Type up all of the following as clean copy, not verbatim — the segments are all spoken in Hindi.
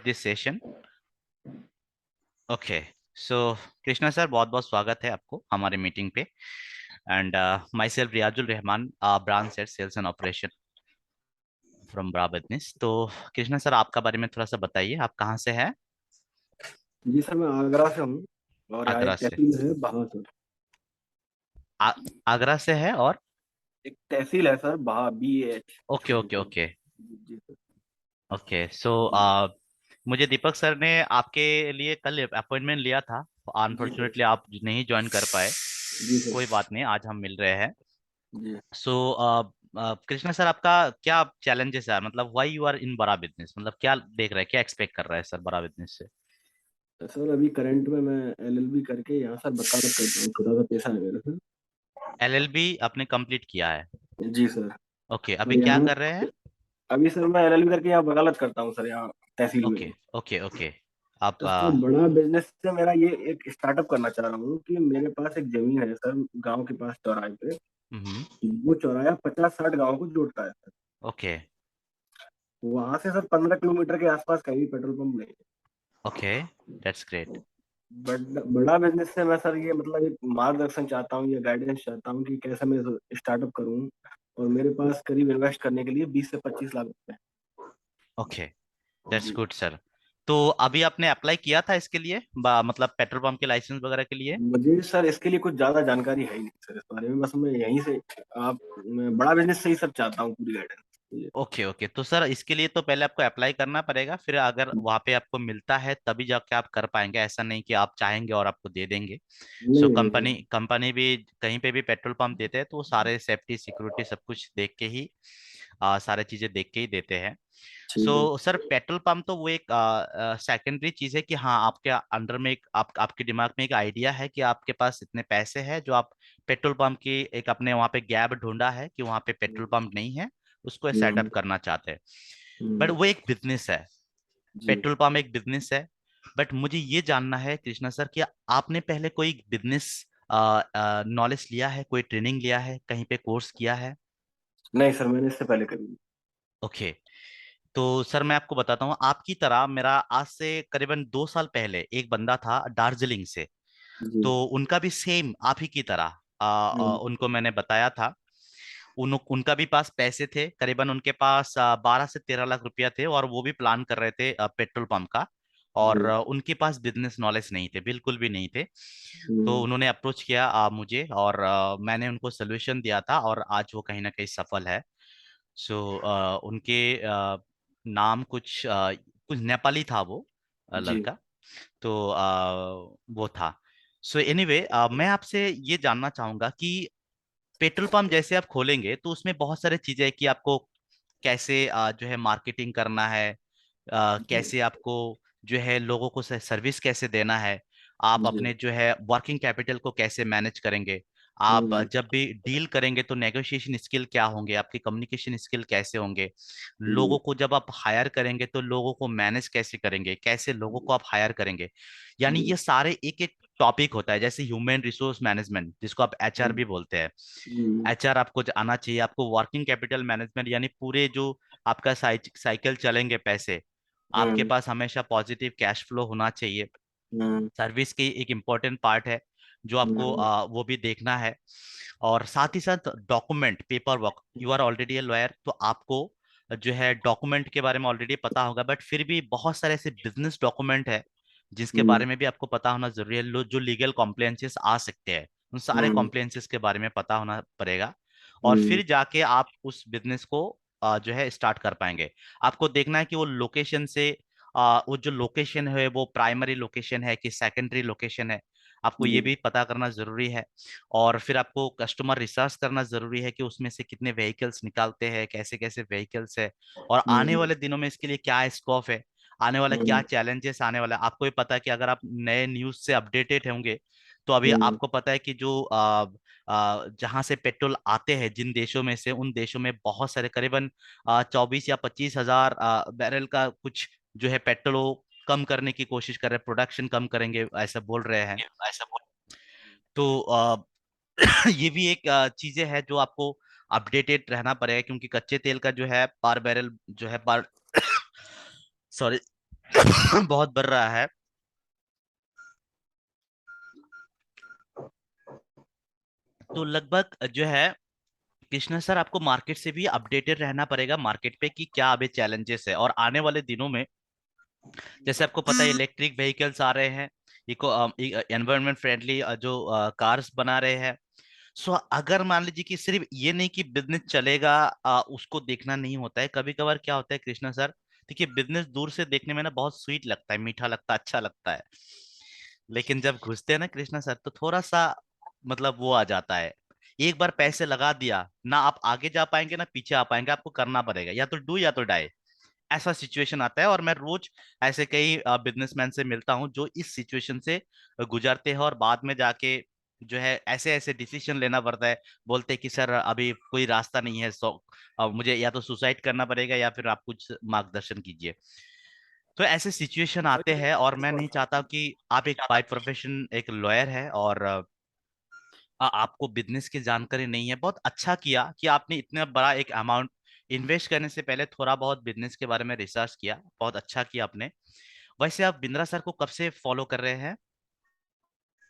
this session. Okay. So Krishna sir, बहुत बहुत स्वागत है आपको हमारे मीटिंग पे। And myself Riyazul Rahman, branch head sales and operation from ब्रा बिजनेस। तो कृष्णा सर, आपका बारे में थोड़ा सा बताइए, आप कहाँ से हैं? जी सर, मैं आगरा से हूँ और यहाँ आगरा एक से। तहसील है बहादुर। आ, आगरा से है और एक तहसील है सर, BH ओके छोटी ओके सी। ओके। जी सर। ओके सो जी मुझे दीपक सर ने आपके लिए कल अपॉइंटमेंट लिया था। जी सर। अनफॉर्चुनेटली आप नहीं ज्वाइन कर पाए। जी कोई सर। बात नहीं, आज हम मिल रहे हैं। जी सो कृष्णा सर, आपका क्या चैलेंजेस है? मतलब व्हाई यू आर इन बड़ा बिजनेस, मतलब क्या देख रहे हैं, क्या एक्सपेक्ट कर रहे हैं सर बड़ा बिजनेस से? सर, अभी करंट में मैं LLB करके यहाँ सर वकालत करता हूँ, छोटा सा पैसा है मेरे से। एलएलबी आपने कंप्लीट किया है? जी सर। ओके, और अभी क्या यहाँ कर रहे हैं? अभी सर मैं LLB करके यहाँ वकालत करता हूँ सर, यहाँ तहसील में। Okay okay okay. आप तो सर, बड़ा बिजनेस से मेरा ये एक स्टार्टअप करना चाह रहा हूँ कि मेरे पास एक जमीन है सर, गांव के पास चौराहे पे। हम्म। वो चौराहा 50-60 गाँव को जोड़ता है सर। ओके वहां से सर 15 किलोमीटर के आसपास कहीं भी पेट्रोल पंप नहीं। Okay, that's great. बड़ा बिजनेस से मैं सर ये मतलब एक मार्गदर्शन चाहता हूँ या गाइडेंस चाहता हूँ कि कैसे मैं स्टार्टअप करूँ। और मेरे पास करीब इन्वेस्ट करने के लिए 20 से 25 लाख रुपए। ओके, दैट्स जी। Good sir. तो अभी आपने अप्लाई किया था इसके लिए, मतलब पेट्रोल पंप के लाइसेंस वगैरह के लिए? मुझे सर इसके लिए कुछ ज्यादा जानकारी है ही नहीं सर इस बारे में, बस मैं यहीं से मैं बड़ा बिजनेस से ही सब चाहता हूँ, पूरी गाइडेंस। ओके ओके, तो सर इसके लिए तो पहले आपको अप्लाई करना पड़ेगा, फिर अगर वहां पे आपको मिलता है तभी जाके आप कर पाएंगे। ऐसा नहीं कि आप चाहेंगे और आपको दे देंगे। नहीं सो नहीं कंपनी सर। कंपनी भी कहीं पे भी पेट्रोल पंप देते हैं तो वो सारे सेफ्टी सिक्योरिटी सब कुछ देख के ही, सारे चीजें देख के ही देते हैं। ठीक है। सो सर, पेट्रोल पंप तो वो एक सेकेंडरी चीज है कि हाँ, आपके अंडर में एक आपके दिमाग में एक आइडिया है कि आपके पास इतने पैसे हैं जो आप पेट्रोल पंप की एक अपने वहां पे गैप ढूंढा है कि वहां पे पेट्रोल पंप नहीं है, उसको हम्म, सेटअप करना चाहते हैं। बट हम्म, वो एक बिजनेस है, जी। पेट्रोल पंप एक बिजनेस है। बट मुझे ये जानना है कृष्णा सर कि आपने पहले कोई बिजनेस नॉलेज लिया है, कोई ट्रेनिंग लिया है, कहीं पे कोर्स किया है? नहीं सर, मैंने इससे पहले कभी ओके। तो सर मैं आपको बताता हूँ, आपकी तरह मेरा आज से करीबन 2 साल पहले एक बंदा था दार्जिलिंग से। नहीं। जी। तो उनका भी सेम आप ही की तरह हम्म, उनको मैंने बताया था। उनका भी पास पैसे थे, करीबन उनके पास 12 से 13 लाख रुपया थे, और वो भी प्लान कर रहे थे पेट्रोल पंप का। और जी। उनके पास बिजनेस नॉलेज नहीं थे, बिल्कुल भी नहीं थे। तो हम्म, उन्होंने अप्रोच किया मुझे, और मैंने उनको सोल्यूशन दिया था, और आज वो कहीं ना कहीं सफल है। सो उनके नाम कुछ नेपाली था वो जी। लड़का। तो वो था। सो एनीवे, मैं आपसे ये जानना चाहूंगा कि पेट्रोल पंप जैसे आप खोलेंगे तो उसमें बहुत सारी चीजें हैं कि आपको कैसे जो है मार्केटिंग करना है, जी। कैसे आपको जो है लोगों को सर्विस कैसे देना है, आप जी। अपने जो है वर्किंग कैपिटल को कैसे मैनेज करेंगे, आप हम्म, जब भी डील करेंगे तो नेगोशिएशन स्किल क्या होंगे, आपकी कम्युनिकेशन स्किल कैसे होंगे, हम्म, लोगों को जब आप हायर करेंगे तो लोगों को मैनेज कैसे करेंगे, कैसे लोगों को आप हायर करेंगे। यानी जी। ये सारे एक एक टॉपिक होता है, जैसे ह्यूमन रिसोर्स मैनेजमेंट जिसको आप एचआर भी बोलते हैं। हम्म, एचआर आपको आना चाहिए, आपको वर्किंग कैपिटल मैनेजमेंट यानी पूरे जो आपका साइकिल चलेंगे पैसे, आपके हम्म, पास हमेशा पॉजिटिव कैश फ्लो होना चाहिए। हम्म, सर्विस की एक इम्पोर्टेंट पार्ट है जो आपको हम्म, वो भी देखना है। और साथ ही साथ document paperwork, you are already a lawyer, तो आपको जो है डॉक्यूमेंट के बारे में ऑलरेडी पता होगा, बट फिर भी बहुत सारे ऐसे बिजनेस डॉक्यूमेंट है जिसके हम्म, बारे में भी आपको पता होना जरूरी है, जो लीगल कॉम्प्लायंसेस आ सकते हैं, उन सारे हम्म, कॉम्प्लायंसेस के बारे में पता होना पड़ेगा। और हम्म, फिर जाके आप उस बिजनेस को जो है स्टार्ट कर पाएंगे। आपको देखना है कि वो लोकेशन से वो जो लोकेशन है वो प्राइमरी लोकेशन है कि सेकेंडरी लोकेशन है, आपको ये जी। भी पता करना जरूरी है। और फिर आपको कस्टमर रिसर्च करना जरूरी है कि उसमें से कितने व्हीकल्स निकालते हैं, कैसे कैसे व्हीकल्स है, और आने हम्म, वाले दिनों में इसके लिए क्या स्कोप है, आने वाला क्या हम्म, चैलेंजेस आने वाला है। आपको भी पता है कि अगर आप नए न्यूज से अपडेटेड होंगे तो अभी हम्म, आपको पता है कि जो जहां से पेट्रोल आते हैं जिन देशों में से, उन देशों में बहुत सारे करीबन 24 या 25 हजार बैरल का कुछ जो है पेट्रोल वो कम करने की कोशिश कर रहे हैं, प्रोडक्शन कम करेंगे ऐसा बोल रहे हैं। ऐसा बोल। तो ये भी एक चीजें है जो आपको अपडेटेड रहना पड़ेगा, क्योंकि कच्चे तेल का जो है पर बैरल जो है पर सॉरी बहुत बढ़ रहा है। तो लगभग जो है कृष्णा सर, आपको मार्केट से भी अपडेटेड रहना पड़ेगा, मार्केट पे कि क्या अभी चैलेंजेस है और आने वाले दिनों में। जैसे आपको पता है इलेक्ट्रिक व्हीकल्स आ रहे हैं, इको एनवायरनमेंट फ्रेंडली जो कार्स बना रहे हैं। सो अगर मान लीजिए कि सिर्फ ये नहीं कि बिजनेस चलेगा, उसको देखना नहीं होता है। कभी कभार क्या होता है कृष्णा सर, देखिए बिजनेस दूर से देखने में ना बहुत स्वीट लगता है, मीठा लगता है, अच्छा लगता है। लेकिन जब घुसते हैं ना कृष्णा सर, तो थोड़ा सा मतलब वो आ जाता है। एक बार पैसे लगा दिया ना, आप आगे जा पाएंगे ना पीछे आ पाएंगे, आपको करना पड़ेगा, या तो डू या तो डाई। ऐसा सिचुएशन आता है, और मैं रोज ऐसे कई बिजनेसमैन से मिलता हूं जो इस सिचुएशन से गुजरते हैं, और बाद में जाके जो है ऐसे ऐसे डिसीजन लेना पड़ता है। बोलते हैं कि सर अभी कोई रास्ता नहीं है, सो मुझे या तो सुसाइड करना पड़ेगा या फिर आप कुछ मार्गदर्शन कीजिए। तो ऐसे सिचुएशन आते वही हैं, और मैं थोड़ा नहीं सा। चाहता कि आप एक बाय प्रोफेशन एक लॉयर है और आपको बिजनेस की जानकारी नहीं है। बहुत अच्छा किया कि आपने इतना बड़ा एक अमाउंट इन्वेस्ट करने से पहले थोड़ा बहुत बिजनेस के बारे में रिसर्च किया, बहुत अच्छा किया आपने। वैसे आप बिंद्रा सर को कब से फॉलो कर रहे हैं?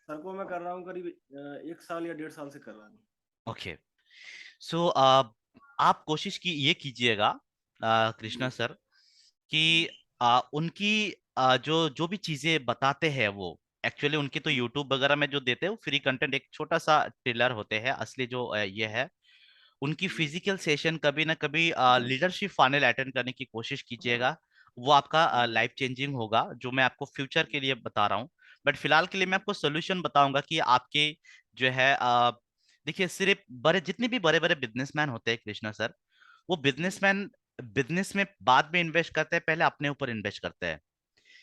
सर को मैं कर रहा हूँ करीब 1 साल या 1.5 साल से कर रहा हूँ। ओके। सो आप कोशिश की ये कीजिएगा कृष्णा जी। सर, कि उनकी जो जो भी चीजें बताते हैं वो एक्चुअली उनकी तो यूट्यूब वगैरह में जो देते हैं वो फ्री कंटेंट, एक छोटा सा ट्रेलर होते हैं। असली जो ये है उनकी जी। फिजिकल सेशन कभी ना कभी लीडरशिप फाइनल अटेंड करने की कोशिश कीजिएगा। वो आपका जी। लाइफ चेंजिंग होगा, जो मैं आपको फ्यूचर के लिए बता रहा हूँ। बट फिलहाल के लिए मैं आपको सोल्यूशन बताऊंगा कि आपके जो है देखिए सिर्फ बड़े जितने भी बड़े बड़े बिजनेसमैन होते हैं कृष्णा सर, वो जी। बिजनेसमैन बिजनेस में बाद में इन्वेस्ट करते हैं, पहले अपने ऊपर इन्वेस्ट करते हैं।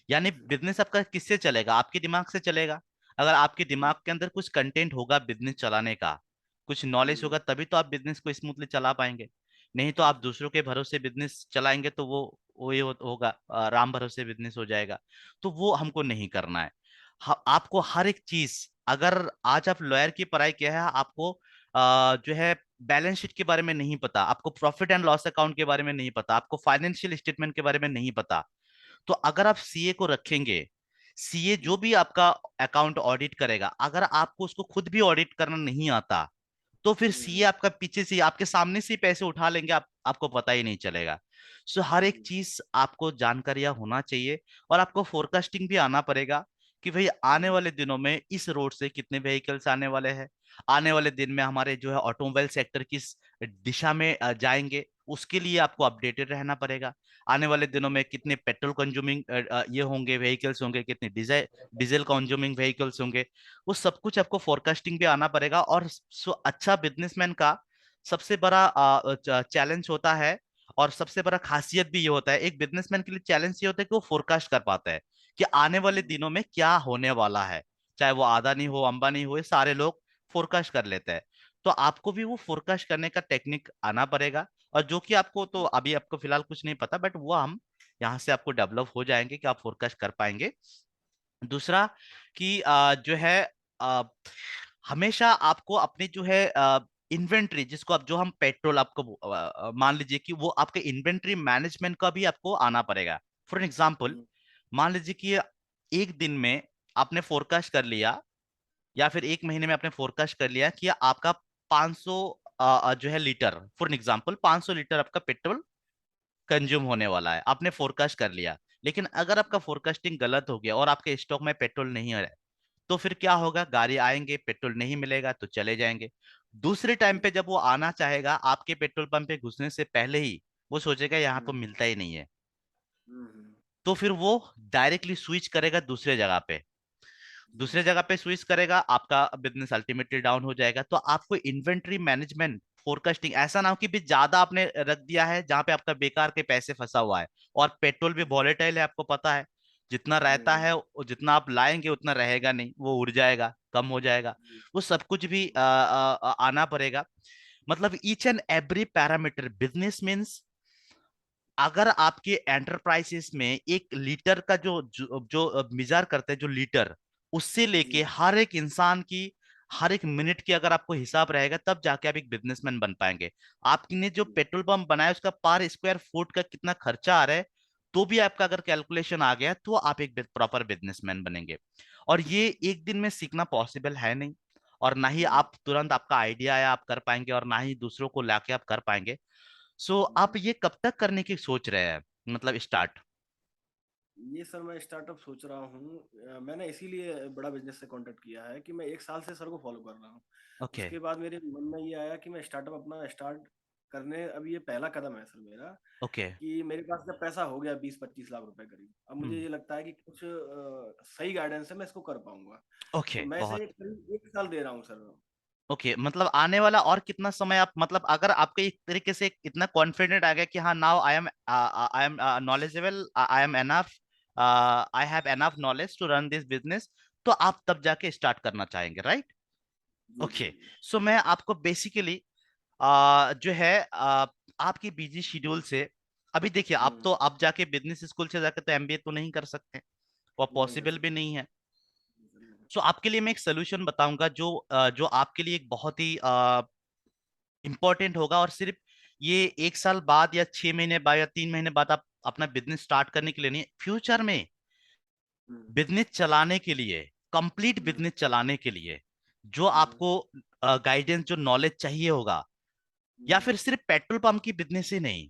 यानी जी। बिजनेस आपका किससे चलेगा? आपके दिमाग से चलेगा। अगर आपके जी। दिमाग के अंदर कुछ कंटेंट होगा बिजनेस चलाने का, कुछ नॉलेज जी। होगा, तभी तो आप बिजनेस को स्मूथली चला पाएंगे। नहीं तो आप दूसरों के भरोसे बिजनेस चलाएंगे तो वो ये होगा, राम भरोसे बिजनेस हो जाएगा। तो वो हमको नहीं करना है। आपको हर एक चीज, अगर आज आप लॉयर की पढ़ाई किया है, आपको जो है बैलेंस शीट के बारे में नहीं पता, आपको प्रॉफिट एंड लॉस अकाउंट के बारे में नहीं पता, आपको फाइनेंशियल स्टेटमेंट के बारे में नहीं पता, तो अगर आप सीए को रखेंगे, सीए जो जी। भी आपका अकाउंट ऑडिट करेगा, अगर आपको उसको खुद भी ऑडिट करना नहीं आता, तो फिर सीए हम्म। आपका पीछे से आपके सामने से ही पैसे उठा लेंगे, आपको पता ही नहीं चलेगा। सो हर एक जी। चीज आपको जानकारियां होना चाहिए, और आपको फोरकास्टिंग भी आना पड़ेगा कि भाई आने जी। वाले दिनों में इस रोड से कितने व्हीकल्स आने वाले हैं, आने वाले दिन में हमारे जो है ऑटोमोबाइल सेक्टर किस दिशा में जाएंगे, उसके लिए आपको अपडेटेड रहना पड़ेगा। आने वाले दिनों में कितने पेट्रोल कंज्यूमिंग ये होंगे व्हीकल्स होंगे, कितने डीजल डीजल कंज्यूमिंग व्हीकल्स होंगे, वो सब कुछ आपको फोरकास्टिंग भी आना पड़ेगा। और अच्छा बिजनेसमैन का सबसे बड़ा चैलेंज होता है, और सबसे बड़ा खासियत भी ये होता है, एक बिजनेसमैन के लिए चैलेंज ये होता है कि वो फोरकास्ट कर पाता है कि आने वाले दिनों में क्या होने वाला है। चाहे वो अदानी हो, अंबानी हो, ये सारे लोग फोरकास्ट कर लेते हैं। तो आपको भी वो फोरकास्ट करने का टेक्निक आना पड़ेगा, और जो कि आपको तो अभी आपको फिलहाल कुछ नहीं पता, बट वो हम यहाँ से आपको डेवलप हो जाएंगे कि आप फोरकास्ट कर पाएंगे। दूसरा कि जो है अ, हमेशा आपको अपनी जो है इन्वेंट्री, जिसको आप जो हम पेट्रोल आपको मान लीजिए कि वो आपके इन्वेंट्री मैनेजमेंट का भी आपको आना पड़ेगा। फॉर एग्जांपल, मान लीजिए कि एक दिन में आपने फोरकास्ट कर लिया, या फिर एक महीने में आपने फोरकास्ट कर लिया कि आपका 500 जो है लीटर, फॉर एग्जांपल 500 लीटर आपका पेट्रोल कंज्यूम होने वाला है, आपने फोरकास्ट कर लिया। लेकिन अगर आपका फोरकास्टिंग गलत हो गया और आपके स्टॉक में पेट्रोल नहीं है, तो फिर क्या होगा? गाड़ी आएंगे, पेट्रोल नहीं मिलेगा तो चले जाएंगे। दूसरे टाइम पे जब वो आना चाहेगा, आपके पेट्रोल पंप पे घुसने से पहले ही वो सोचेगा यहाँ तो मिलता ही नहीं है, तो फिर वो डायरेक्टली स्विच करेगा दूसरे जगह पे। दूसरे जगह पे स्विच करेगा, आपका बिजनेस अल्टीमेटली डाउन हो जाएगा। तो आपको इन्वेंट्री मैनेजमेंट, फोरकास्टिंग, ऐसा ना हो कि भी ज्यादा आपने रख दिया है जहां पे आपका बेकार के पैसे फंसा हुआ है, और पेट्रोल भी वॉलेटाइल है, आपको पता है। जितना रहता है जितना आप लाएंगे उतना रहेगा नहीं, वो उड़ जाएगा, कम हो जाएगा। वो सब कुछ भी आना पड़ेगा। मतलब each and every parameter business means, अगर आपके एंटरप्राइजेस में एक लीटर का जो मिजार करते हैं, जो लीटर, उससे लेके हर एक इंसान की हर एक मिनट की अगर आपको हिसाब रहेगा, तब जाके आप एक बिजनेसमैन बन पाएंगे। आपने जो पेट्रोल पंप बनाया उसका पर स्क्वायर फुट का कितना खर्चा आ रहा है, तो भी आपका अगर कैलकुलेशन आ गया तो आप एक प्रॉपर बिजनेसमैन बनेंगे। और ये एक दिन में सीखना पॉसिबल है नहीं, और ना ही हम्म, आप तुरंत आपका आइडिया आया आप कर पाएंगे, और ना ही दूसरों को लाके आप कर पाएंगे। सो आप हम्म। ये कब तक करने की सोच रहे हैं, मतलब स्टार्ट? ये सर मैं स्टार्टअप सोच रहा हूँ। मैंने इसीलिए बड़ा बिजनेस से कांटेक्ट किया है कि मैं 1 साल से सर को फॉलो कर रहा हूँ। ओके। उसके बाद मेरे मन में ये आया कि मैं स्टार्टअप अपना स्टार्ट करने, अब ये पहला कदम है सर मेरा, ओके। कि मेरे पास जब पैसा हो गया 20-25 लाख रुपए करीब, अब मुझे हम्म। ये लगता है कि कुछ सही गाइडेंस से मैं इसको कर पाऊंगा। तो ओके, मैं इसे बहुत। करीब 1 साल दे रहा हूँ सर। ओके, मतलब आने वाला और कितना समय आप, मतलब अगर आपको एक तरीके से इतना कॉन्फिडेंट आ गया कि हाँ, now I am knowledgeable, I am enough, I have enough knowledge to run this business, तो आप तब जाके स्टार्ट करना चाहेंगे, राइट? जी जी ओके। जी। सो मैं आपको बेसिकली जो है आपकी बिजी शेड्यूल से, अभी देखिए, आप हम्म। तो आप जाके बिजनेस स्कूल से जाके तो एमबीए तो नहीं कर सकते, वो नहीं कर पॉसिबल भी सकते। नहीं है। नहीं कर सो आपके लिए मैं एक सोल्यूशन बताऊंगा जो जो आपके लिए एक बहुत ही इंपॉर्टेंट होगा, और सिर्फ ये 1 साल बाद या 6 महीने बाद या 3 महीने बाद आप अपना बिजनेस स्टार्ट करने के लिए नहीं, फ्यूचर में सकते। हम्म। बिजनेस चलाने के लिए, कंप्लीट हम्म। बिजनेस चलाने के लिए जो हम्म। आपको गाइडेंस, जो नॉलेज चाहिए होगा, या हम्म। फिर सिर्फ पेट्रोल पंप की बिजनेस ही नहीं,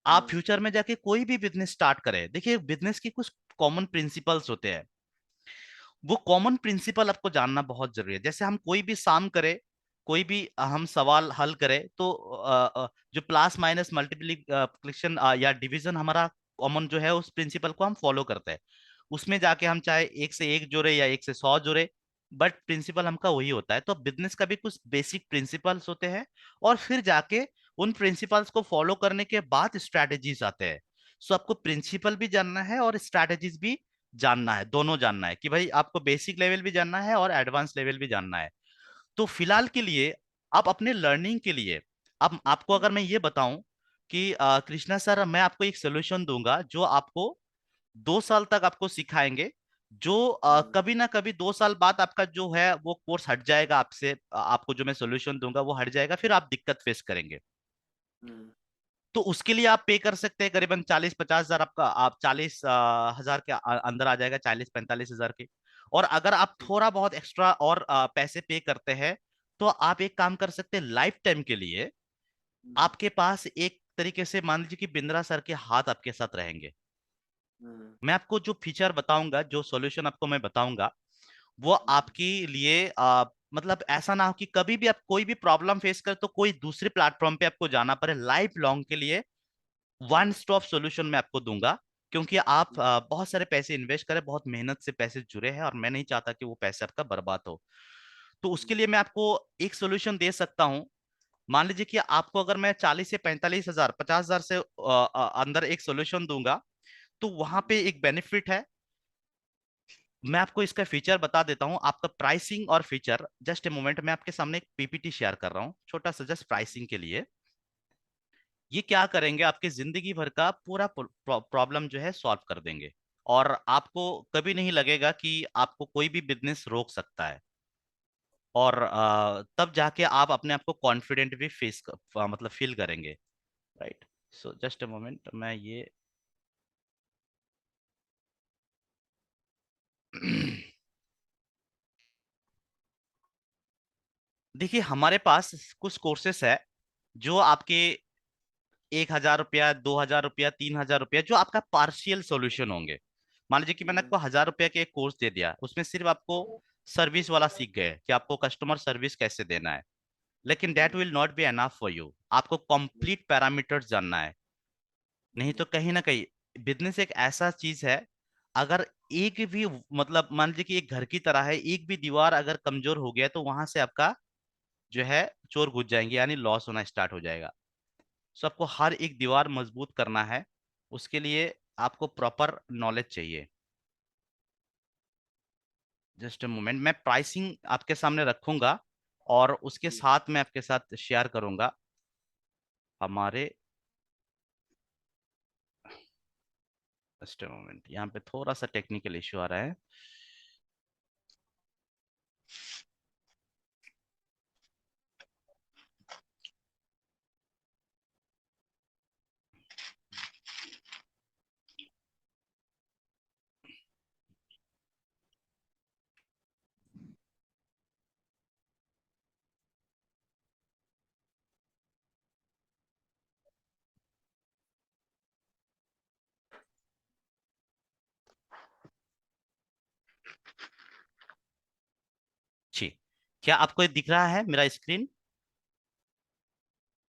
आप हम्म। फ्यूचर में जाके कोई भी बिजनेस स्टार्ट करें। देखिए, बिजनेस की कुछ कॉमन प्रिंसिपल्स होते हैं, वो कॉमन प्रिंसिपल आपको जानना बहुत जरूरी है। जैसे हम कोई भी साम करें, कोई भी हम सवाल हल करें, तो जो प्लस माइनस मल्टीप्लिकेशन या डिवीजन हमारा कॉमन जो है, उस प्रिंसिपल को हम फॉलो करते हैं। उसमें जाके हम चाहे 1 से 1 जोड़े या 1 से 100 जोड़े, बट प्रिंसिपल हमका वही होता है। तो बिजनेस का भी कुछ बेसिक प्रिंसिपल्स होते हैं, और फिर जाके उन प्रिंसिपल्स को फॉलो करने के बाद स्ट्रैटेजीज आते हैं। सो आपको प्रिंसिपल भी जानना है और स्ट्रैटेजीज भी जानना है, दोनों जानना है, कि भाई आपको बेसिक लेवल भी जानना है और एडवांस लेवल भी जानना है। तो फिलहाल के लिए आप अपने लर्निंग के लिए, अब आपको हम्म। अगर मैं ये बताऊं कि कृष्णा सर, मैं आपको एक सोल्यूशन दूंगा जो आपको 2 साल तक आपको सिखाएंगे, जो हम्म। कभी ना कभी 2 साल बाद आपका जो है वो कोर्स हट जाएगा आपसे, आपको जो मैं सोल्यूशन दूंगा वो हट जाएगा, फिर आप दिक्कत फेस करेंगे। हम्म। तो उसके लिए आप पे कर सकते हैं करीबन 40-50 हजार, आपका आप 40 हजार के अंदर आ जाएगा, 40-45 हजार के। और अगर आप थोड़ा बहुत एक्स्ट्रा और पैसे पे करते हैं, तो आप एक काम कर सकते हैं, लाइफ टाइम के लिए हम्म। आपके पास एक तरीके से मान लीजिए कि बिंद्रा सर के हाथ आपके साथ रहेंगे। हम्म। मैं आपको जो फीचर बताऊंगा, जो सॉल्यूशन आपको मैं बताऊंगा, वो हम्म। आपके लिए मतलब ऐसा ना हो कि कभी भी आप कोई भी प्रॉब्लम फेस कर तो कोई दूसरे प्लेटफॉर्म पे आपको जाना पड़े, लाइफ लॉन्ग के लिए वन हम्म। स्टॉप सॉल्यूशन मैं आपको दूंगा। क्योंकि आप बहुत सारे पैसे इन्वेस्ट करें, बहुत मेहनत से पैसे जुड़े हैं, और मैं नहीं चाहता कि वो पैसे आपका बर्बाद हो। तो उसके लिए मैं आपको एक सॉल्यूशन दे सकता हूं। मान लीजिए कि आपको अगर मैं 40 से 45 हजार, 50 हजार से अंदर एक सॉल्यूशन दूंगा, तो वहां हम्म। पे एक बेनिफिट है। मैं आपको इसका फीचर बता देता हूं, आपका प्राइसिंग और फीचर। जस्ट ए मोमेंट, मैं आपके सामने एक पीपीटी शेयर कर रहा हूं, छोटा सा, जस्ट प्राइसिंग के लिए। ये क्या करेंगे, आपके जिंदगी भर का पूरा प्रॉब्लम जो है सॉल्व कर देंगे, और आपको कभी नहीं लगेगा कि आपको कोई भी बिजनेस रोक सकता है। और तब जाके आप अपने आप को कॉन्फिडेंट भी मतलब फील करेंगे, right? So just a moment, मैं ये देखिए, हमारे पास कुछ कोर्सेस है जो आपके 1 हजार रुपया, 2 हजार रुपया, 3 हजार रुपया, जो आपका पार्शियल सॉल्यूशन होंगे। मान लीजिए कि मैंने हम्म। आपको 1 हजार रुपया के एक कोर्स दे दिया, उसमें सिर्फ आपको सर्विस वाला सीख गए कि आपको कस्टमर सर्विस कैसे देना है, लेकिन that hmm. Will not be enough for you. आपको कंप्लीट पैरामीटर्स जानना है। नहीं तो कहीं ना कहीं बिजनेस एक ऐसा चीज है, अगर एक भी, मतलब मान लीजिए कि एक घर की तरह है, एक भी दीवार अगर कमजोर हो गया तो वहां से आपका जो है चोर घुस जाएंगे, यानी लॉस होना स्टार्ट हो जाएगा। सो आपको हर एक दीवार मजबूत करना है, उसके लिए आपको प्रॉपर नॉलेज चाहिए। जस्ट अ मोमेंट, मैं प्राइसिंग आपके सामने रखूंगा, और उसके हम्म। साथ मैं आपके साथ शेयर करूंगा हमारे। जस्ट अ मोमेंट, यहाँ पे थोड़ा सा टेक्निकल इश्यू आ रहा है। क्या आपको ये दिख रहा है मेरा स्क्रीन?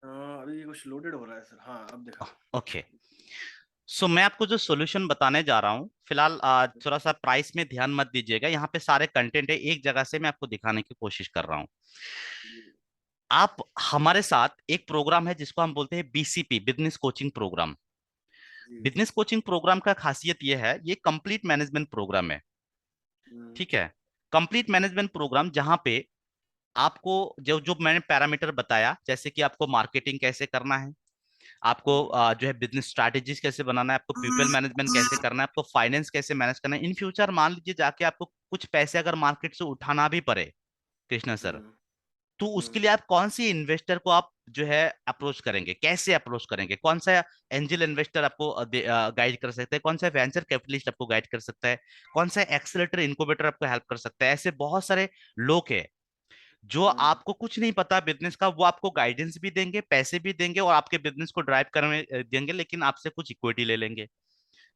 अभी कुछ लोडेड हो रहा है सर, हाँ अब दिखा। ओके। सो मैं आपको जो सॉल्यूशन बताने जा रहा हूँ फिलहाल, थोड़ा सा प्राइस में ध्यान मत दीजिएगा, यहाँ पे सारे कंटेंट है एक जगह से, मैं आपको दिखाने की कोशिश कर रहा हूँ। जी। आप हमारे साथ एक प्रोग्राम है जिसको हम बोलते हैं बीसीपी, बिजनेस कोचिंग प्रोग्राम। जी। बिजनेस कोचिंग प्रोग्राम का खासियत यह है, ये कंप्लीट मैनेजमेंट प्रोग्राम है। हम्म। ठीक है। कंप्लीट मैनेजमेंट प्रोग्राम जहां पे आपको जो जो मैंने पैरामीटर बताया, जैसे कि आपको मार्केटिंग कैसे करना है, आपको हम्म। जो है बिजनेस स्ट्रैटेजीज कैसे बनाना है, आपको पीपल मैनेजमेंट कैसे करना है, आपको फाइनेंस कैसे मैनेज करना है, इन फ्यूचर मान लीजिए जाके आपको कुछ पैसे अगर मार्केट से उठाना भी पड़े कृष्णा सर, हम्म। तो उसके हम्म। लिए आप कौन सी इन्वेस्टर को आप जो है अप्रोच करेंगे, कैसे अप्रोच करेंगे, कौन सा एंजल इन्वेस्टर आपको गाइड कर सकता है, कौन सा वेंचर कैपिटलिस्ट आपको गाइड कर सकता है, कौन सा एक्सेलेरेटर इनक्यूबेटर आपको हेल्प कर सकता है, ऐसे बहुत सारे लोग हैं जो हम्म। आपको कुछ नहीं पता बिजनेस का, वो आपको गाइडेंस भी देंगे, पैसे भी देंगे और आपके बिजनेस को ड्राइव करने देंगे, लेकिन आपसे कुछ इक्विटी ले लेंगे,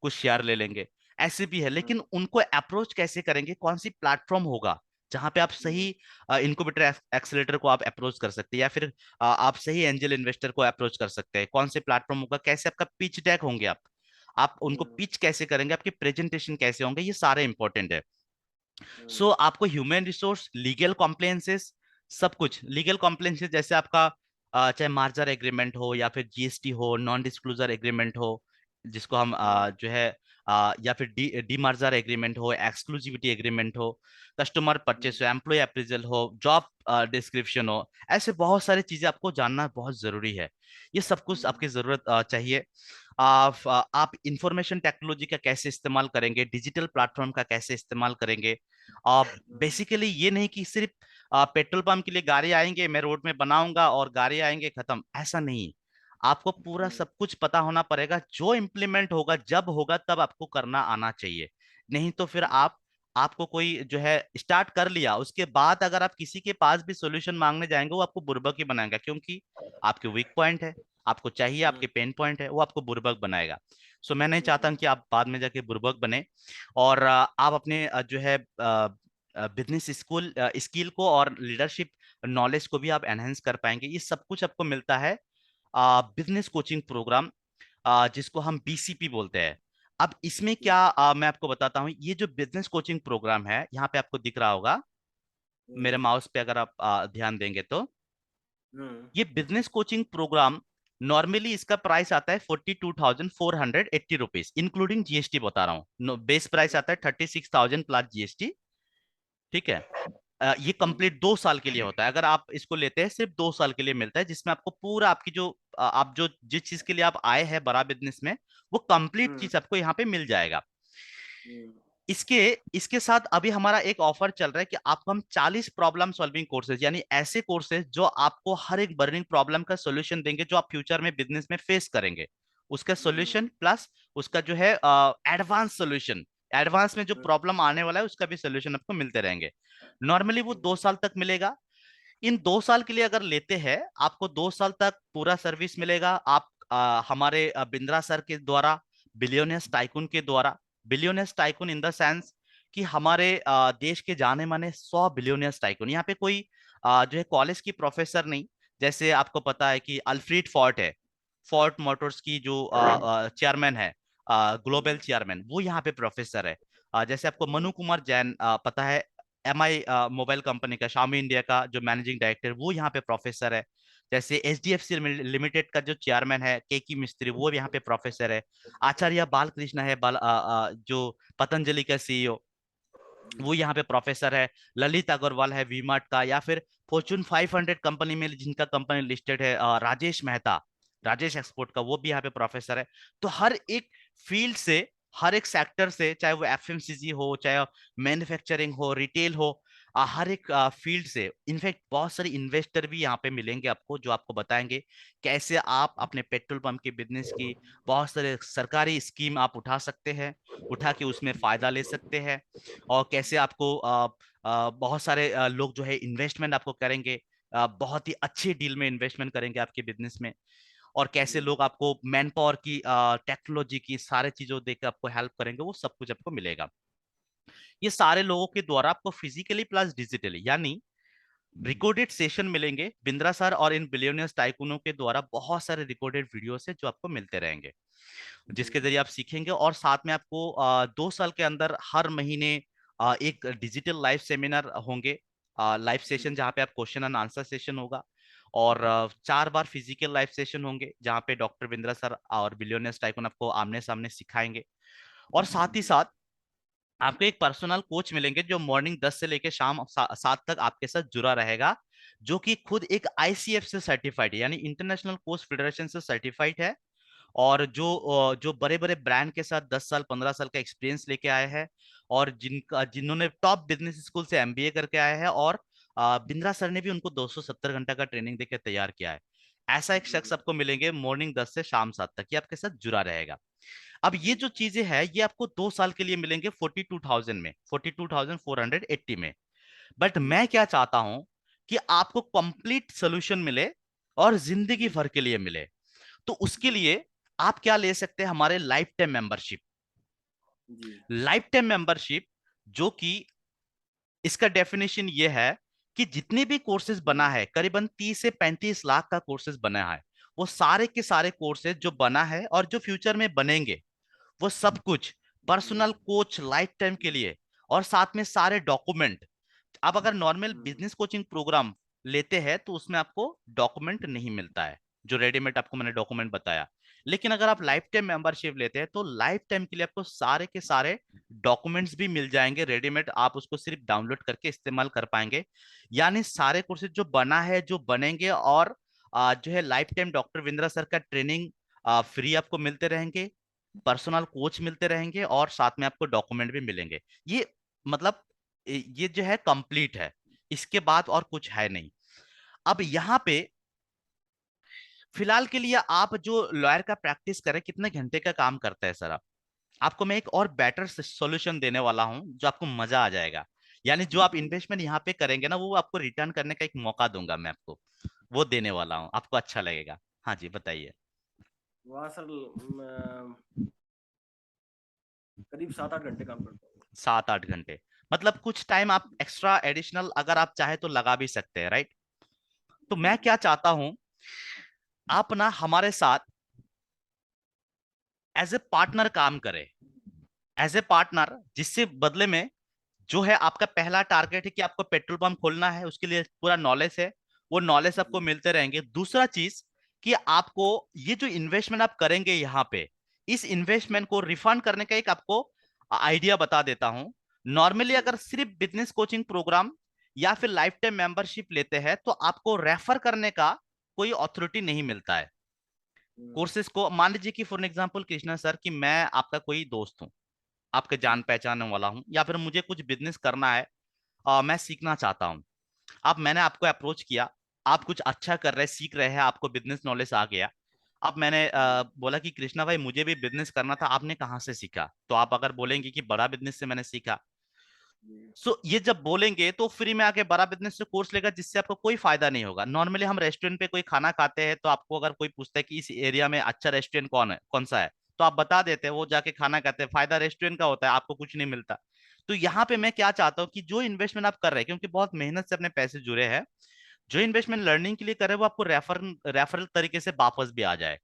कुछ शेयर ले हम्म। लेंगे। ऐसे भी है, हम्म। लेकिन उनको अप्रोच कैसे करेंगे, कौन सी प्लेटफॉर्म होगा जहां पे आप सही हम्म। इनक्यूबेटर एक्सेलेरेटर को आप अप्रोच कर सकते हैं, या फिर आप सही एंजल इन्वेस्टर को अप्रोच कर सकते हैं, कौन से प्लेटफॉर्म होगा, कैसे आपका पिच डेक होंगे, आप उनको हम्म। पिच कैसे करेंगे, आपके प्रेजेंटेशन कैसे होंगे, ये सारे इंपॉर्टेंट है। सो हम्म। आपको ह्यूमन रिसोर्स, लीगल कॉम्प्लायंसेस, सब कुछ लीगल कॉम्प्लायंसेस, जैसे आपका चाहे मार्जर एग्रीमेंट हो या फिर जीएसटी हो, नॉन डिस्क्लोजर एग्रीमेंट हो, जिसको हम जो है या फिर डीमार्जर एग्रीमेंट हो, एक्सक्लूसिविटी एग्रीमेंट हो, कस्टमर परचेस हो, एम्प्लॉय अप्रेजल हो, जॉब डिस्क्रिप्शन हो, ऐसे बहुत सारी चीजें आपको जानना बहुत जरूरी है। ये सब कुछ हम्म। आपकी जरूरत चाहिए। आप इंफॉर्मेशन टेक्नोलॉजी का कैसे इस्तेमाल करेंगे, डिजिटल प्लेटफॉर्म का कैसे इस्तेमाल करेंगे। हम्म। बेसिकली ये नहीं कि सिर्फ पेट्रोल पंप के लिए गाड़ी आएंगे, मैं रोड में बनाऊंगा और गाड़ी आएंगे खत्म, ऐसा नहीं। आपको पूरा हम्म। सब कुछ पता होना पड़ेगा, जो इम्प्लीमेंट होगा जब होगा तब आपको करना आना चाहिए। नहीं तो फिर आपको कोई जो है स्टार्ट कर लिया, उसके बाद अगर आप किसी के पास भी सॉल्यूशन मांगने जाएंगे वो आपको बुर्बक ही बनाएगा, क्योंकि आपके वीक पॉइंट है, आपको चाहिए, आपके हम्म। पेन पॉइंट है, वो आपको बुर्बक बनाएगा। सो मैं नहीं चाहता हम्म। कि आप बाद में जाके बुर्बक बने, और आप अपने जो है बिजनेस स्कूल स्किल को और लीडरशिप नॉलेज को भी आप एनहेंस कर पाएंगे। ये सब कुछ आपको मिलता है बिजनेस कोचिंग प्रोग्राम, जिसको हम बीसीपी बोलते हैं। अब इसमें क्या मैं आपको बताता हूँ, ये जो बिजनेस कोचिंग प्रोग्राम है, यहाँ पे आपको दिख रहा होगा मेरे हम्म। माउस पे, अगर आप ध्यान देंगे तो हम्म। ये बिजनेस कोचिंग प्रोग्राम नॉर्मली इसका प्राइस आता है 42,480 रुपीज, इंक्लूडिंग जीएसटी बता रहा हूँ। बेस प्राइस आता है 36,000 प्लस जीएसटी। ठीक है। ये हम्म। कंप्लीट 2 साल के लिए होता है, अगर आप इसको लेते हैं सिर्फ 2 साल के लिए मिलता है, जिसमें आपको पूरा आपकी जो आप जो जिस चीज के लिए आप आए हैं बड़ा बिजनेस में, वो कंप्लीट हम्म। चीज आपको यहाँ पे मिल जाएगा। हम्म। इसके इसके साथ अभी हमारा एक ऑफर चल रहा है कि आपको हम 40 प्रॉब्लम सॉल्विंग कोर्सेज, यानी ऐसे कोर्सेज जो आपको हर एक बर्निंग प्रॉब्लम का सॉल्यूशन देंगे, जो आप फ्यूचर में बिजनेस में फेस करेंगे, उसका हम्म। सॉल्यूशन प्लस उसका जो है एडवांस सॉल्यूशन, एडवांस में जो हम्म। प्रॉब्लम आने वाला है उसका भी सॉल्यूशन आपको मिलते रहेंगे। नॉर्मली वो 2 साल तक मिलेगा। इन 2 साल के लिए अगर लेते हैं, आपको 2 साल तक पूरा सर्विस मिलेगा। आप हमारे बिंद्रा सर के द्वारा, बिलियनियर्स टाइकून के द्वारा, billionaires tycoon in the sense कि हमारे देश के जाने माने 100 बिलियनियर्स टाइकून, यहाँ पे कोई जो है कॉलेज की प्रोफेसर नहीं। जैसे आपको पता है कि अल्फ्रीड फोर्ट है, फोर्ट मोटर्स की जो चेयरमैन है, ग्लोबल चेयरमैन, वो यहाँ पे प्रोफेसर है। जैसे आपको मनु कुमार जैन पता है, एमआई मोबाइल कंपनी का, शामी इंडिया का जो मैनेजिंग डायरेक्टर, वो यहाँ पे प्रोफेसर है। जैसे एचडीएफसी लिमिटेड का जो चेयरमैन है के की मिस्त्री, वो यहाँ पे प्रोफेसर है। आचार्य बालकृष्ण है, जो पतंजलि का सीईओ, वो यहाँ पे प्रोफेसर है। ललित अग्रवाल है वीमार्ट का, या फिर फॉर्चून 500 कंपनी में जिनका कंपनी लिस्टेड है, राजेश मेहता, राजेश एक्सपोर्ट का, वो भी यहाँ पे प्रोफेसर है। तो हर एक फील्ड से, हर एक सेक्टर से, चाहे वो एफएमसीजी हो, चाहे मैन्युफैक्चरिंग हो, रिटेल हो, हर एक फील्ड से, इनफैक्ट बहुत सारे इन्वेस्टर भी यहाँ पे मिलेंगे आपको, जो आपको बताएंगे कैसे आप अपने पेट्रोल पंप के बिजनेस की बहुत सारे सरकारी स्कीम आप उठा सकते हैं, उठा के उसमें फायदा ले सकते हैं, और कैसे आपको बहुत सारे लोग जो है इन्वेस्टमेंट आपको करेंगे, बहुत ही अच्छी डील में इन्वेस्टमेंट करेंगे आपके बिजनेस में, और कैसे लोग आपको मैन पावर की, टेक्नोलॉजी की सारे चीजों देकर आपको हेल्प करेंगे, वो सब कुछ आपको मिलेगा। ये सारे लोगों के द्वारा आपको फिजिकली प्लस डिजिटली, यानी रिकॉर्डेड सेशन मिलेंगे बिंद्रा सर और इन बिलियनियर्स टाइकूनों के द्वारा, बहुत सारे रिकॉर्डेड वीडियोस है जो आपको मिलते रहेंगे, जी। जिसके जरिए आप सीखेंगे। और साथ में आपको 2 साल के अंदर हर महीने एक डिजिटल लाइव सेमिनार होंगे, लाइव जी। सेशन जहाँ पे आप क्वेश्चन एंड आंसर सेशन होगा। और 4 बार फिजिकल लाइव सेशन होंगे जहाँ पे डॉक्टर बिंद्रा सर और बिलियनियर्स टाइकून आपको आमने सामने सिखाएंगे। और साथ ही साथ आपको एक पर्सनल कोच मिलेंगे जो मॉर्निंग 10 से लेकर शाम 7 तक आपके साथ जुड़ा रहेगा, जो कि खुद एक आईसीएफ से सर्टिफाइड है, यानी इंटरनेशनल कोच फेडरेशन से सर्टिफाइड है। और जो बड़े बड़े ब्रांड के साथ 10 साल 15 साल का एक्सपीरियंस लेके आए हैं, और जिन्होंने टॉप बिजनेस स्कूल से एमबीए करके आए हैं, और बिंद्रा सर ने भी उनको 270 घंटा का ट्रेनिंग देकर तैयार किया है। ऐसा एक शख्स आपको मिलेंगे मॉर्निंग 10 से शाम 7 तक, ये आपके साथ जुड़ा रहेगा। अब ये जी। जो चीजें हैं ये आपको 2 साल के लिए मिलेंगे 42,000 में, 42,480 में। बट जी। मैं क्या चाहता हूं कि आपको कंप्लीट सोल्यूशन मिले और जिंदगी जी। भर के लिए मिले। तो उसके लिए आप क्या ले सकते हैं, हमारे लाइफ टाइम मेंबरशिप। जी। लाइफ टाइम मेंबरशिप, जो कि इसका डेफिनेशन ये है कि जितने भी कोर्सेज बना है, करीबन 30 से 35 लाख का कोर्सेज बना है, वो सारे के सारे कोर्सेज जो बना है और जो फ्यूचर में बनेंगे, वो सब कुछ पर्सनल कोच लाइफ टाइम के लिए, और साथ में सारे डॉक्यूमेंट। आप अगर नॉर्मल बिजनेस कोचिंग प्रोग्राम लेते हैं तो उसमें आपको डॉक्यूमेंट नहीं मिलता है, जो रेडीमेड आपको मैंने डॉक्यूमेंट बताया। लेकिन अगर आप लाइफ टाइम मेंबरशिप लेते हैं तो लाइफ टाइम के लिए आपको सारे के सारे डॉक्यूमेंट्स भी मिल जाएंगे रेडीमेड, आप उसको सिर्फ डाउनलोड करके इस्तेमाल कर पाएंगे। यानी सारे कोर्सेज जो बना है, जो बनेंगे, और जो है लाइफ टाइम डॉक्टर विंद्रा सर का ट्रेनिंग फ्री आपको मिलते रहेंगे, पर्सनल कोच मिलते रहेंगे, और साथ में आपको डॉक्यूमेंट भी मिलेंगे। ये मतलब ये जो है कंप्लीट है, इसके बाद और कुछ है नहीं। अब यहाँ पे फिलहाल के लिए आप जो लॉयर का प्रैक्टिस करें, कितने घंटे का काम करते हैं सर आप? आपको मैं एक और बेटर सॉल्यूशन देने वाला हूं जो आपको मजा आ जाएगा। यानी जो आप इन्वेस्टमेंट यहाँ पे करेंगे ना, वो आपको रिटर्न करने का एक मौका दूंगा मैं आपको, वो देने वाला हूँ, आपको अच्छा लगेगा। हाँ जी, बताइए। वहाँ सर करीब 7-8 घंटे काम करता हूँ। 7-8 घंटे, मतलब कुछ टाइम आप एक्स्ट्रा एडिशनल अगर आप चाहे तो लगा भी सकते हैं, राइट? तो जी। मैं क्या चाहता हूं, आप ना हमारे साथ एज ए पार्टनर काम करें, एज ए पार्टनर, जिससे बदले में जो है आपका पहला टारगेट है कि आपको पेट्रोल पंप खोलना है, उसके लिए पूरा नॉलेज है, वो नॉलेज आपको जी। मिलते रहेंगे। दूसरा चीज कि आपको ये जो इन्वेस्टमेंट आप करेंगे यहाँ पे, इस जी। इन्वेस्टमेंट को रिफंड करने का एक आपको आइडिया बता देता हूं। नॉर्मली जी। अगर सिर्फ बिजनेस कोचिंग प्रोग्राम या फिर लाइफ टाइम मेंबरशिप लेते हैं तो आपको रेफर करने का कोई अथॉरिटी नहीं मिलता है। हम्म। कोर्सेज को मान लीजिए कि फॉर एग्जांपल कृष्णा सर, कि मैं आपका कोई दोस्त हूँ, आपके जी। जान पहचान वाला हूँ, या फिर मुझे कुछ बिजनेस करना है, मैं सीखना चाहता हूँ। अब मैंने आपको अप्रोच किया, आप कुछ अच्छा कर रहे, सीख रहे हैं, आपको बिजनेस नॉलेज आ गया। अब मैंने जी। बोला कि कृष्णा भाई मुझे भी बिजनेस करना था, आपने कहाँ से सीखा? तो आप अगर बोलेंगे कि बड़ा बिजनेस से मैंने सीखा, जी। सो ये जब बोलेंगे तो फ्री में आके बड़ा बिजनेस से कोर्स लेगा, जिससे आपको कोई फायदा नहीं होगा। नॉर्मली हम रेस्टोरेंट पे कोई खाना खाते हैं तो आपको अगर कोई पूछता है कि इस एरिया में अच्छा रेस्टोरेंट कौन सा है, तो आप बता देते हैं, वो जाके खाना खाते हैं, फायदा रेस्टोरेंट का होता है, आपको कुछ नहीं मिलता। तो यहाँ पे मैं क्या चाहता हूँ कि जो इन्वेस्टमेंट आप कर रहे हैं, क्योंकि बहुत मेहनत से अपने पैसे जुड़े हैं, जो इन्वेस्टमेंट लर्निंग के लिए करे वो आपको रेफरल तरीके से वापस भी आ जाए।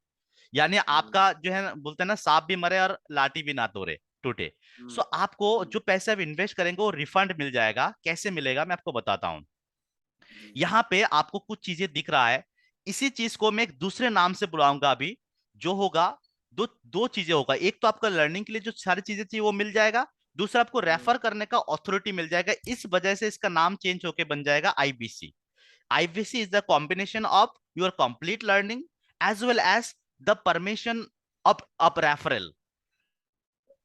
यानी हम्म। आपका जो है बोलते हैं ना, सांप भी मरे और लाठी भी ना तोड़े टूटे। हम्म। सो आपको हम्म। जो पैसे आप इन्वेस्ट करेंगे वो रिफंड मिल जाएगा। कैसे मिलेगा मैं आपको बताता हूँ। जी। यहाँ पे आपको कुछ चीजें दिख रहा है, इसी चीज को मैं एक दूसरे नाम से बुलाऊंगा अभी, जो होगा दो दो चीजें होगा। एक तो आपका लर्निंग के लिए जो सारी चीजें चाहिए वो मिल जाएगा, दूसरा आपको हम्म। रेफर करने का अथॉरिटी मिल जाएगा। इस वजह से इसका नाम चेंज होके बन जाएगा IBC. IVC is the combination of your complete learning as well as the permission of referral।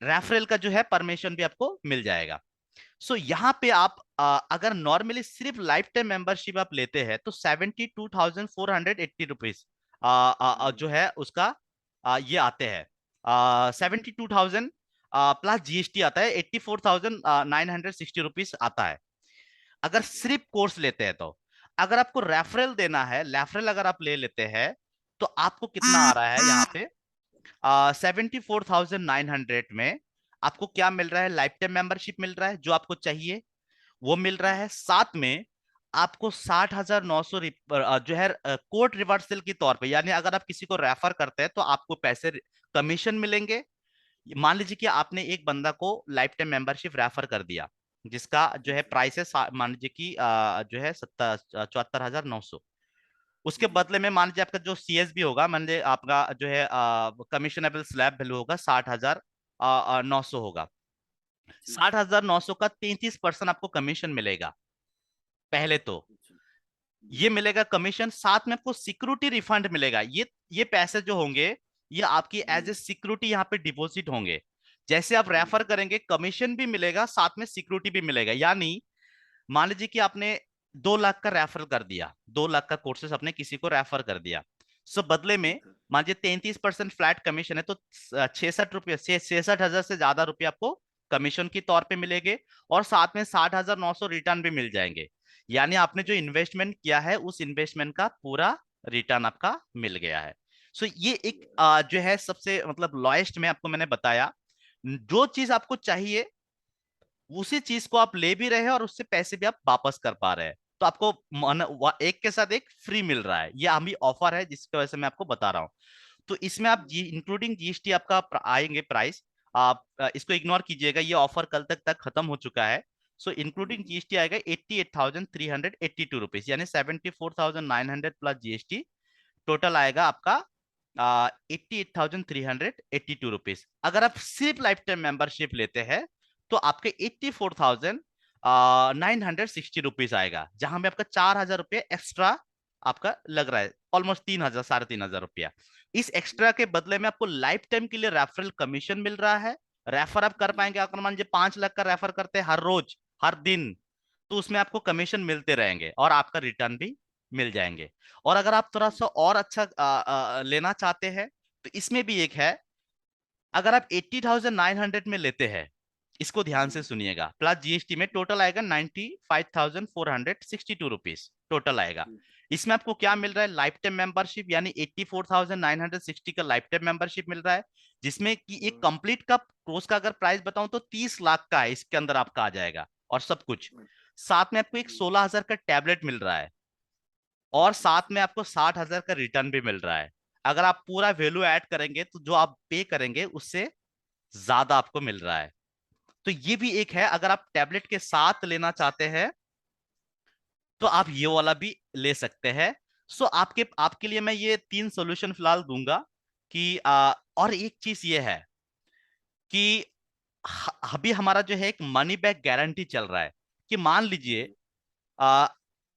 Referral का जो है परमिशन भी आपको मिल जाएगा। सो यहाँ पे आप अगर नॉर्मली सिर्फ लाइफ टाइम मेंबरशिप आप लेते हैं तो 72,480 रुपीज जो है उसका ये आते हैं, 72,000 प्लस जीएसटी आता है, 84,960 रुपीज आता है अगर सिर्फ कोर्स लेते हैं तो। अगर आपको रेफरल देना है, रेफरल अगर आप ले लेते हैं तो आपको कितना आ रहा है यहाँ पे, 74,900 में आपको क्या मिल रहा है, लाइफ टाइम मेंबरशिप मिल रहा है जो आपको चाहिए, वो मिल रहा है। साथ में आपको 60,900 जो है कोड रिवर्सल के तौर पे, यानी अगर आप किसी को रेफर करते हैं तो आपको पैसे कमीशन मिलेंगे। मान लीजिए कि आपने एक बंदा को लाइफ टाइम मेंबरशिप रेफर कर दिया, जिसका जो है अच्छा। प्राइस है मान लीजिए कि जो है 74,900। उसके जी। बदले में मान लीजिए आपका जो सीएसबी होगा, मान लीजिए आपका जो है कमीशनेबल स्लैब वैल्यू होगा 60,900 होगा। जी। 60,900 का 33% आपको कमीशन मिलेगा पहले तो। अच्छा। जी। ये मिलेगा कमीशन, साथ में आपको सिक्योरिटी रिफंड मिलेगा। ये पैसे जो होंगे ये आपकी एज ए जी। सिक्योरिटी यहाँ पे डिपॉजिट होंगे। जैसे आप रेफर अच्छा। करेंगे कमीशन भी मिलेगा, साथ में सिक्योरिटी भी मिलेगा। यानी मान लीजिए कि आपने 2 लाख का रेफर कर दिया, 2 लाख का कोर्सेस आपने किसी को रेफर कर दिया, सो बदले में ठीक है। मान लीजिए 33% फ्लैट कमीशन है, तो 66 रुपये से 66,000 से ज्यादा रुपये आपको कमीशन के तौर पे मिलेंगे। और साथ में 60,900 रिटर्न भी मिल जाएंगे। यानी आपने जो अच्छा। इन्वेस्टमेंट किया है उस इन्वेस्टमेंट का पूरा रिटर्न आपका मिल गया है। सो ये एक जो है सबसे मतलब लॉएस्ट में आपको मैंने बताया। जो चीज आपको चाहिए उसी चीज को आप ले भी रहे हैं और उससे पैसे भी आप वापस कर पा रहे हैं। तो आपको एक के साथ एक फ्री मिल रहा है, ये अभी ऑफर है जिसकी वजह से मैं आपको बता रहा हूँ। तो इसमें आप जी इंक्लूडिंग जीएसटी आपका आएंगे प्राइस। आप इसको इग्नोर कीजिएगा, ये ऑफर कल तक खत्म हो चुका है। सो इंक्लूडिंग जी। जीएसटी आएगा 88,382 रुपीज, यानी 74,900 प्लस जीएसटी। टोटल आएगा आपका 88,382 रुपीज। अगर आप सिर्फ लाइफ टाइम मेंबरशिप लेते हैं तो आपके 84,960 रुपीज आएगा, जहां में आपका 4,000 रुपये एक्स्ट्रा आपका लग रहा है, ऑलमोस्ट 3,000 3,500 रुपया। इस एक्स्ट्रा के बदले में आपको लाइफ टाइम के लिए रेफरल कमीशन मिल रहा है। रेफर आप कर जी। पाएंगे, अगर मान लीजिए 5 लाख का रेफर करते हैं हर रोज हर दिन, तो उसमें आपको कमीशन मिलते रहेंगे और आपका रिटर्न भी मिल जाएंगे। और अगर आप थोड़ा सा और अच्छा लेना चाहते हैं तो इसमें भी एक है। अगर आप 80,900 में लेते हैं, इसको ध्यान जी। से सुनिएगा, प्लस जीएसटी में टोटल आएगा 95,462 रुपीज टोटल आएगा। ठीक। इसमें आपको क्या जी। मिल रहा है, लाइफ टाइम मेंबरशिप, यानी 84,960 का लाइफ टाइम मेंबरशिप मिल रहा है, जिसमें कि एक हाँ। कंप्लीट का कोर्स का अगर प्राइस बताऊं तो 30 लाख का है, इसके अंदर आपका आ जाएगा और सब कुछ। साथ में आपको एक जी। 16,000 का टैबलेट मिल रहा है और साथ अच्छा। में आपको 60,000 का रिटर्न भी मिल रहा है। अगर आप पूरा वैल्यू ऐड करेंगे तो जो आप पे करेंगे उससे ज्यादा आपको मिल रहा है। तो ये भी एक है, अगर आप टैबलेट के साथ लेना चाहते हैं तो आप ये वाला भी ले सकते हैं। सो आपके लिए मैं ये 3 सॉल्यूशन फिलहाल दूंगा कि और एक चीज ये है कि अभी हमारा जो है एक मनी बैक गारंटी चल रहा है। कि मान लीजिए जी। आ,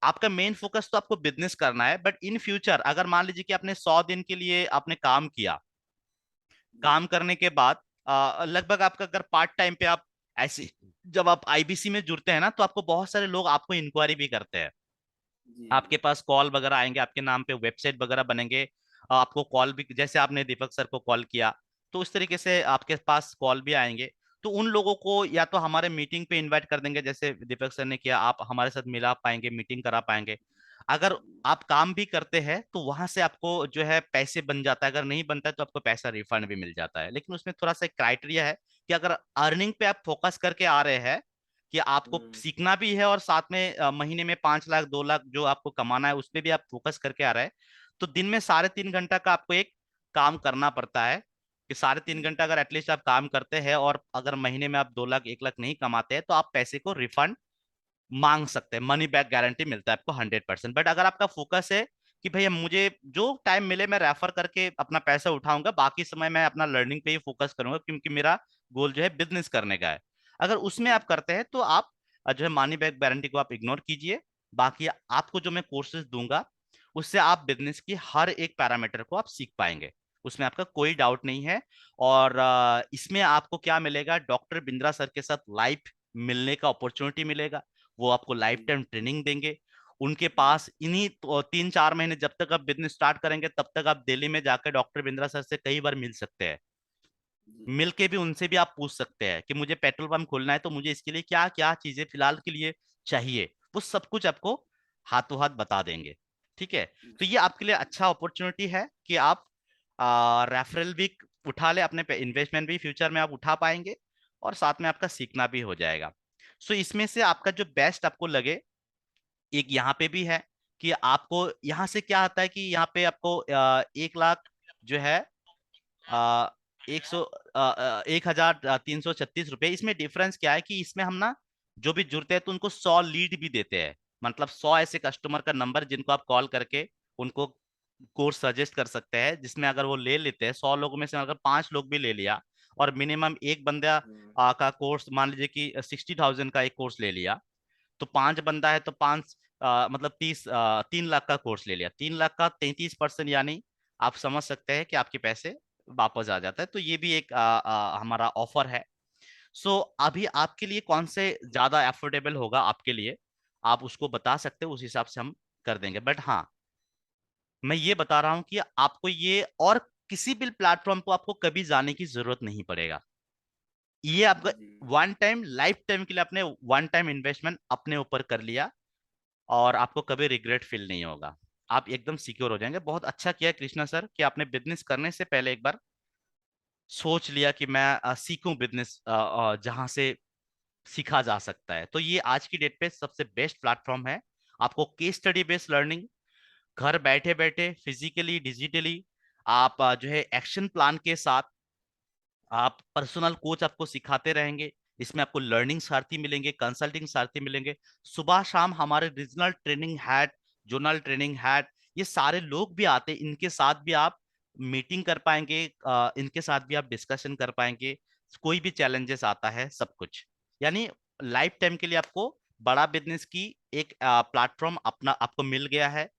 आपका मेन फोकस तो आपको बिजनेस करना है, बट इन फ्यूचर अगर मान लीजिए कि आपने 100 दिन के लिए आपने काम किया, जी। काम करने के बाद लगभग आपका अगर पार्ट टाइम पे आप ऐसे जब आप आईबीसी में जुड़ते हैं ना, तो आपको बहुत सारे लोग आपको इंक्वायरी भी करते हैं। जी। जी। आपके पास कॉल वगैरह आएंगे, आपके नाम पे वेबसाइट वगैरह बनेंगे, आपको कॉल भी, जैसे आपने दीपक सर को कॉल किया तो उस तरीके से आपके पास कॉल भी आएंगे। तो उन लोगों को या तो हमारे मीटिंग पे इनवाइट कर देंगे, जैसे दीपक सर ने किया, आप हमारे साथ मिला पाएंगे, मीटिंग करा पाएंगे। अगर आप काम भी करते हैं तो वहां से आपको जो है पैसे बन जाता है, अगर नहीं बनता है तो आपको पैसा रिफंड भी मिल जाता है। लेकिन उसमें थोड़ा सा क्राइटेरिया है कि अगर अर्निंग पे आप फोकस करके आ रहे हैं, कि आपको हम्म। सीखना भी है और साथ में महीने में 5 लाख 2 लाख जो आपको कमाना है उस पर भी आप फोकस करके आ रहे हैं, तो दिन में 3.5 घंटा का आपको एक काम करना पड़ता है। कि 3.5 घंटा अगर एटलीस्ट आप काम करते हैं और अगर महीने में आप 2 लाख 1 लाख नहीं कमाते हैं तो आप पैसे को रिफंड मांग सकते हैं, मनी बैक गारंटी मिलता है आपको 100%। बट अगर आपका फोकस है कि भैया मुझे जो टाइम मिले मैं रेफर करके अपना पैसा उठाऊंगा, बाकी समय मैं अपना लर्निंग पे ही फोकस करूंगा क्योंकि मेरा गोल जो है बिजनेस करने का है, अगर उसमें जी। आप करते हैं तो आप जो है मनी बैक गारंटी को आप इग्नोर कीजिए। बाकी आपको जो मैं कोर्सेज दूंगा उससे आप बिजनेस की हर एक पैरामीटर को आप सीख पाएंगे, उसमें आपका कोई डाउट नहीं है। और इसमें आपको क्या मिलेगा, डॉक्टर बिंद्रा सर के साथ लाइव मिलने का अपॉर्चुनिटी मिलेगा। वो आपको लाइफ जी। टाइम ट्रेनिंग देंगे। उनके जी। पास इन्हीं 3-4 महीने जब तक आप बिजनेस स्टार्ट करेंगे तब तक आप दिल्ली में जाकर डॉक्टर बिंद्रा सर से कई बार मिल सकते हैं। जी। मिलके भी उनसे भी आप पूछ सकते हैं कि मुझे पेट्रोल पंप खोलना है तो मुझे इसके लिए क्या क्या चीजें फिलहाल के लिए चाहिए, वो सब कुछ आपको हाथों हाथ बता देंगे। ठीक है। तो ये आपके लिए अच्छा अपॉर्चुनिटी है कि आप रेफरल भी उठा ले, अपने इन्वेस्टमेंट भी फ्यूचर में आप उठा पाएंगे और साथ में आपका सीखना भी हो जाएगा। सो इसमें से आपका जो बेस्ट आपको लगे एक यहाँ पे भी है कि आपको यहाँ से क्या आता है कि यहाँ पे आपको 1 लाख जो है, आ, 1,336 रुपये। इसमें डिफरेंस क्या है कि इसमें हम ना जो भी जुड़ते हैं तो उनको 100 लीड भी देते हैं, मतलब 100 ऐसे कस्टमर का नंबर जिनको आप कॉल करके उनको कोर्स सजेस्ट कर सकते हैं, जिसमें अगर वो ले लेते हैं 100 लोगों में से अगर 5 लोग भी ले लिया, और मिनिमम एक बंदा का कोर्स मान लीजिए कि 60,000 का एक कोर्स ले लिया, तो 5 बंदा है तो पांच, मतलब 3 लाख का कोर्स ले लिया, 3 लाख का 33%, यानी आप समझ सकते हैं कि आपके पैसे वापस आ जाता है। तो ये भी एक हमारा ऑफर है। सो अभी आपके लिए कौन से ज्यादा एफोर्डेबल होगा आपके लिए, आप उसको बता सकते हो, उस हिसाब से हम कर देंगे। बट हाँ, मैं ये बता रहा हूं कि आपको ये और किसी भी प्लेटफॉर्म को आपको कभी जाने की जरूरत नहीं पड़ेगा। ये आपका जी। वन टाइम, लाइफ टाइम के लिए आपने वन टाइम इन्वेस्टमेंट अपने ऊपर कर लिया, और आपको कभी रिग्रेट फील नहीं होगा। आप एकदम सिक्योर हो जाएंगे। बहुत अच्छा किया कृष्णा सर कि आपने बिजनेस करने से पहले एक बार सोच लिया कि मैं सीखूं बिजनेस जहां से सीखा जा सकता है। तो ये आज की डेट पे सबसे बेस्ट प्लेटफॉर्म है। आपको केस स्टडी बेस्ड लर्निंग घर बैठे बैठे फिजिकली डिजिटली, आप जो है एक्शन प्लान के साथ, आप पर्सनल कोच आपको सिखाते रहेंगे। इसमें आपको लर्निंग सारथी मिलेंगे, कंसल्टिंग सारथी मिलेंगे। सुबह शाम हमारे regional training had, zonal training had, ये सारे लोग भी आते हैं, इनके साथ भी आप मीटिंग कर पाएंगे, इनके साथ भी आप डिस्कशन कर पाएंगे। कोई भी चैलेंजेस आता है सब कुछ, यानी लाइफ टाइम के लिए आपको बड़ा बिजनेस की एक प्लेटफॉर्म अपना आपको मिल गया है।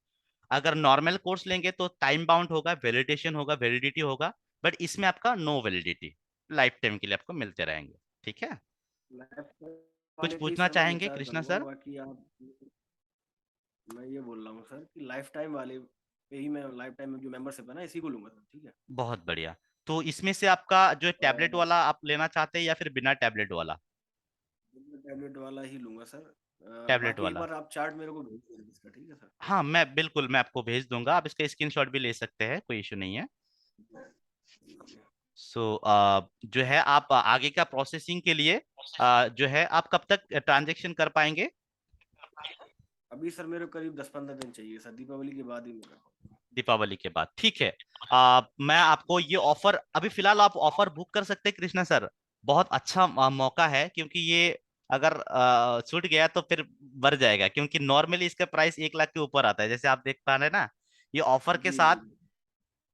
अगर नॉर्मल कोर्स लेंगे तो टाइम बाउंड होगा, वैलिडेशन होगा, वैलिडिटी होगा। बट इसमें आपका नो वैलिडिटी, लाइफ टाइम के लिए आपको मिलते रहेंगे। ठीक है। लाइफ कुछ वाले पे ही पूछना सर मैं चाहेंगे विचार कृष्णा करूंगा, सर? बाकी आप, मैं ये बोल रहा हूँ सर कि लाइफ टाइम वाले पे ही मैं, लाइफ टाइम में जो मेंबरशिप है ना, इसी को लूंगा सर। ठीक है। बहुत बढ़िया। तो इसमें से आपका जो टैबलेट और वाला आप लेना चाहते हैं या फिर बिना टैबलेट वाला? टैबलेट वाला ही लूंगा सर। टैबलेट बाकी एक वाला। बार आप चार्ट मेरे को भेज दीजिए इसका। ठीक है सर। हाँ, मैं बिल्कुल मैं आपको भेज दूंगा, आप इसका स्क्रीनशॉट भी ले सकते हैं, कोई इशू नहीं है। जी। सो जो है आप आगे का प्रोसेसिंग के लिए जो है आप कब तक ट्रांजेक्शन कर पाएंगे? अभी सर मेरे को करीब 10-15 दिन चाहिए सर, दीपावली के बाद ही मैं कर पाऊंगा। दीपावली के बाद, ठीक है। मैं आपको ये ऑफर अभी फिलहाल आप ऑफर बुक कर सकते हैं कृष्णा सर। बहुत अच्छा मौका है, क्योंकि ये अगर छूट गया तो फिर बढ़ जाएगा, क्योंकि नॉर्मली इसका प्राइस 1 लाख के ऊपर आता है, जैसे आप देख पा रहे हैं ना। ये ऑफर के जी साथ जी।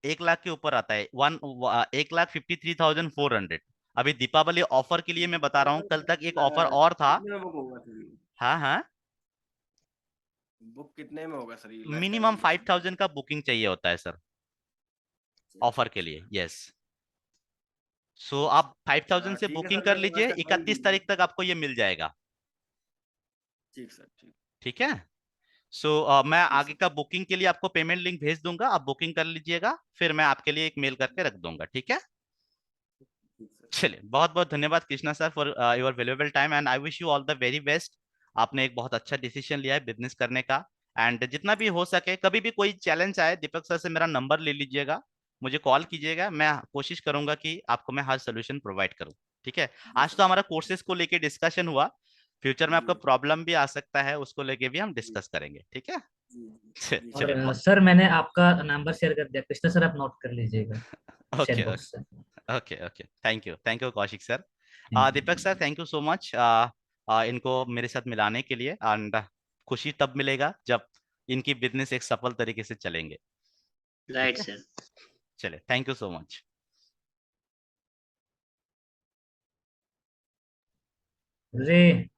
1 लाख के ऊपर आता है, 1,53,400। अभी दीपावली ऑफर के लिए मैं बता रहा हूँ, कल तक एक ऑफर और था। कितने में बुक होगा सर ये? हाँ हाँ। बुक कितने में होगा सर ये लाइफ टाइम मिनिमम मेंबरशिप? 5,000 का बुकिंग चाहिए होता है सर, अच्छा ऑफर के अच्छा। लिए। यस। सो आप 5,000 से ठीक है बुकिंग सर, कर मैं लीजिए, कंफर्म 31 तारीख तक आपको ये मिल जाएगा। ठीक सर, ठीक। ठीक है। सो मैं ठीक आगे सर। का बुकिंग के लिए आपको पेमेंट लिंक भेज दूंगा, आप बुकिंग कर लीजिएगा, फिर मैं आपके लिए एक मेल करके रख दूंगा। ठीक है। ठीक सर। चलिए, बहुत बहुत धन्यवाद Krishna sir for your valuable time, and I wish you all the very best. आपने एक बहुत अच्छा डिसीजन लिया है बिजनेस करने का। एंड जितना भी जी हो सके, कभी भी कोई चैलेंज आए, दीपक सर से मेरा नंबर ले लीजिएगा, मुझे कॉल कीजिएगा, मैं कोशिश करूंगा कि आपको मैं हर सोल्यूशन प्रोवाइड करूं। ठीक है। जी आज सर। तो हमारा कोर्सेज को लेके डिस्कशन हुआ, फ्यूचर में जी आपका प्रॉब्लम भी आ सकता है, उसको लेके भी हम जी डिस्कस करेंगे। ठीक है। जी जी जी और चलिए। सर। सर मैंने आपका नंबर शेयर कर दिया, कृष्णा सर आप नोट कर लीजिएगा ओके चैट बॉक्स से। Okay okay, thank you Kaushik sir. Thank Deepak sir, thank you so much इनको मेरे साथ मिलाने के लिए। एंड खुशी तब मिलेगा जब इनकी बिजनेस एक सफल तरीके से चलेंगे। ठीक राइट है। सर। चलिए, thank you so much. You.